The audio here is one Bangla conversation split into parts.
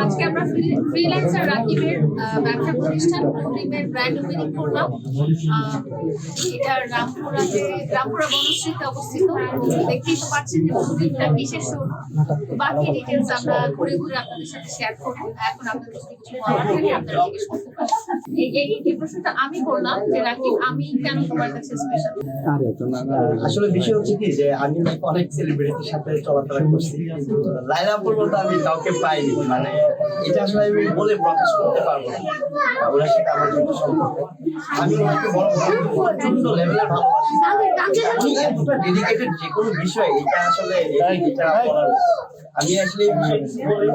আজকে আমরা ফ্রিল্যান্সার রাকিবের ব্যবসা প্রতিষ্ঠান প্রদীপের ব্র্যান্ড ওপেনিং করলাম। এটা রামপুরা বনশ্রীতে অবস্থিত। দেখতেই তো পাচ্ছেন যে প্রদীপটা কিসের শুরু। বাকি ডিটেলস আমরা ঘুরে ঘুরে আপনাদের সাথে শেয়ার করবো। এখন আপনাদের যদি কিছু বলার থাকে আপনারা জিজ্ঞেস করতে পারেন। এই প্রশ্নটা আমি করলাম যে রাকিব, আমি কেন তোমার কাছে স্পেশাল? আসলে বিষয় হচ্ছে কি যে আমি অনেক সেলিব্রিটির সাথে চলাফেরা করছি, কিন্তু লাইলা আপুর মতো আমি কাউকে পাইনি। মানে এটা আসলে আমি বলে প্রকাশ করতে পারবো না। ওনার সাথে আমার যুক্ত সম্পর্ক, আমি ওনাকে বড় প্রচন্ড লেভেলের ভালোবাসি। উনি এতটা ডেডিকেটেড যে কোনো বিষয়, এটা আসলে এটা বলার আমি আসলে বলে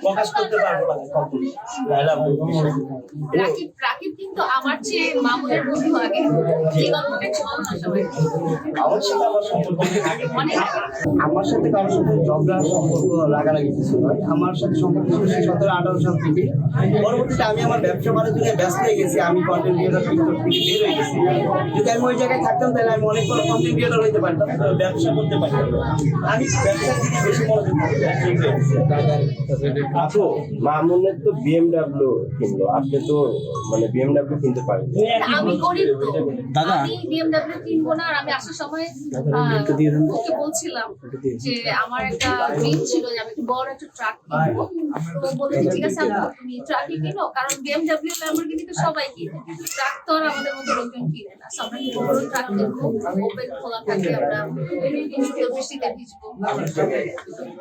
প্রকাশ করতে পারবো না কখনো লাইলা আপুর বিষয়। রাকিব কিন্তু আমার চেয়ে মামুনের বন্ধু আগে। এই গল্পটা একটু বলো না সবাই। আমার সাথে আমার সম্পর্ক অনেক আগে। আমার সাথে কারোর সাথে ঝগড়া সম্পর্ক লাগালাগি কিছু নয়। আমার সাথে সম্পর্ক ছিল 17-18 সাল থেকে। পরবর্তীতে আমি আমার ব্যবসা বাণিজ্য নিয়ে ব্যস্ত হয়ে গেছি, আমি কন্টেন্ট ক্রিয়েটর টিকটক থেকে বের হয়ে গেছি। যদি আমি ওই জায়গায় থাকতাম তাহলে আমি অনেক বড় কন্টেন্ট ক্রিয়েটর হইতে পারতাম, ব্যবসা করতে পারতাম। আমি ব্যবসার দিকে বেশি মনোযোগ দিচ্ছি। আপু, মামুনের তো বিএমডব্লিউ কিনলো, আপনি তো মানে বিএমডব্লিউ কিনতে পারেন। আমি গরিব তো, আমি বিএমডব্লিউ কিনবো না। আর আমি আসার সময় ওকে বলছিলাম যে আমার একটা ড্রিম ছিল যে আমি একটু বড় একটা ট্রাক কিনবো। তো বলেছি ঠিক আছে আপু, তুমি ট্রাকই কিনো, কারণ বিএমডব্লিউ ল্যাম্বরগিনি তো সবাই কিনে, ট্রাক তো আর আমাদের মতো লোকজন কিনে না। আমরা কি বড় ট্রাক কিনবো, ওপেন খোলা থাকে, আমরা বৃষ্টিতে ভিজবো।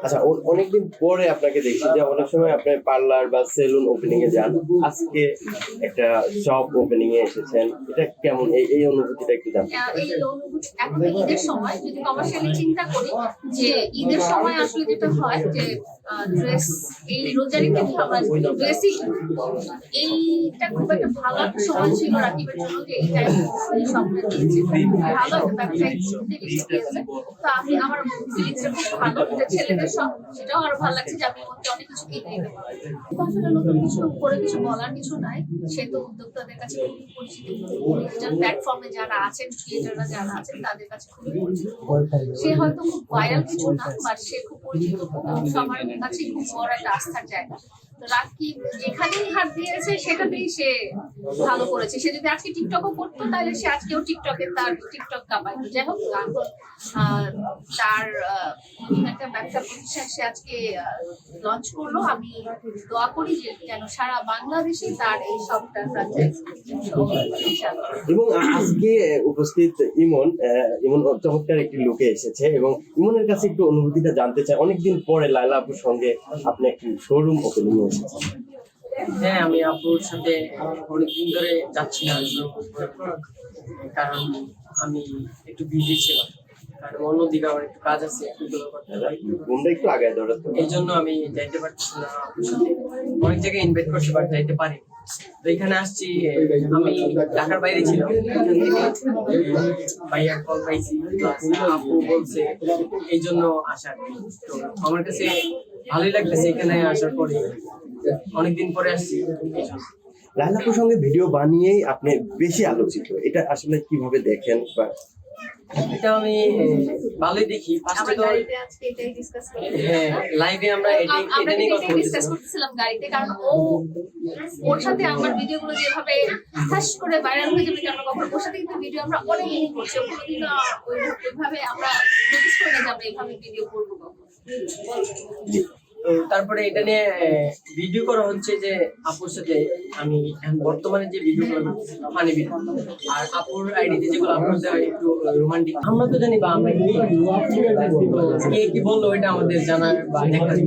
আচ্ছা, অনেকদিন পরে আপনাকে দেখছি যে অনেক সময় আপনি পার্লার বা সেলুন ওপেনিং এ যান, আজকে একটা শপ ওপেনিং এ এসেছেন, এটা কেমন? এই অনুভূতিটা একটু জানতে চাই। এই অনুভূতি এখন ঈদের সময় যদি কমার্শিয়ালি চিন্তা করি, যে ঈদের সময় আসলে যেটা হয় যে ড্রেস, এই রোজারি থেকে আমরা ড্রেসই, এইটা খুব একটা ভালো একটা সময় ছিল রাকিবের জন্য, যে এই টাইম স্বপ্ন দিয়েছে, ভালো একটা ব্যবসায়িক দিকে গিয়েছে। তো আমি আমার ফিলিংসটা খুব ভালো, যে ছেলেদের সব, সেটাও আরো ভালো লাগছে যে আমি মধ্যে অনেক কিছু কিনে নিতে পারি। আসলে নতুন কিছু করে কিছু বলার কিছু নাই, সে তো উদ্যোক্তাদের কাছে খুবই পরিচিত, ডিজিটাল প্ল্যাটফর্মে যারা আছেন, ক্রিয়েটররা যারা আছেন তাদের কাছে খুবই পরিচিত। সে হয়তো খুব ভাইরাল কিছু না, বাট সে খুব পরিচিত, সবার কাছে খুব বড় একটা আস্থার জায়গা। তো রাকিব যেখানেই হাত দিয়েছে সেটাতেই সে ভালো করেছে। সে যদি আজকে টিকটকও করতো তাহলে সে আজকেও টিকটকে তার টিকটক কামাইতো। যাই হোক, তার একটা ব্যবসা প্রতিষ্ঠান সে আজকে লঞ্চ করলো। আমি দোয়া করি যে যেন সারা বাংলাদেশে তার এই সবটা ফ্র্যাঞ্চাইজি। এবং আজকে উপস্থিত ইমন চমৎকার একটি লোকে এসেছে, এবং ইমনের কাছে একটু অনুভূতিটা জানতে চাই। অনেকদিন পরে লায়লা আপুর সঙ্গে আপনি একটি শোরুম ওপেনিং এ এসেছেন। হ্যাঁ, আমি আপুর সাথে অনেকদিন ধরে যাচ্ছি না, কারণ আমি একটু বিজি ছিলাম, কারণ অন্যদিকে আমার একটু কাজ আছে, একটু আগে ধরো, এই জন্য আমি যাইতে পারতেছি না আপুর সাথে। অনেক জায়গায় ইনভাইট করতে পারি, যাইতে পারি। তো এখানে আসছি, আমি ঢাকার বাইরে ছিলাম, এখান থেকে ভাইয়ার কল পাইছি, আপু বলছে, এই জন্য আসার। তো আমার কাছে ভালোই লাগতেছে এখানে আসার পরে, অনেকদিন পরে আসছি। লায়লা আপুর সঙ্গে ভিডিও বানিয়েই আপনি বেশি আলোচিত, এটা আসলে কিভাবে দেখেন? বা এটা আমি ভালোই দেখি। হ্যাঁ, লাইভে আমরা এটা নিয়ে কথা করতেছিলাম গাড়িতে, কারণ ওর সাথে আমার ভিডিওগুলো যেভাবে ঠাস করে ভাইরাল হয়ে যাবে, কারণ কখনো ওর সাথে কিন্তু ভিডিও আমরা অনেকদিন করছি, কোনোদিনও ওইভাবে আমরা নোটিস করে না যে আমরা এইভাবে ভিডিও করবো কখনো। তারপরে এটা নিয়ে ভিডিও করা হচ্ছে যে আপুর সাথে আমি বর্তমানে যে ভিডিও গুলো ফানি ভিডিও, আর আপুর আইডিতে যেগুলো আপলোড দেওয়া একটু রোমান্টিক। আমরা তো জানি বা আমরা কি বললো, এটা আমাদের জানার বা দেখার।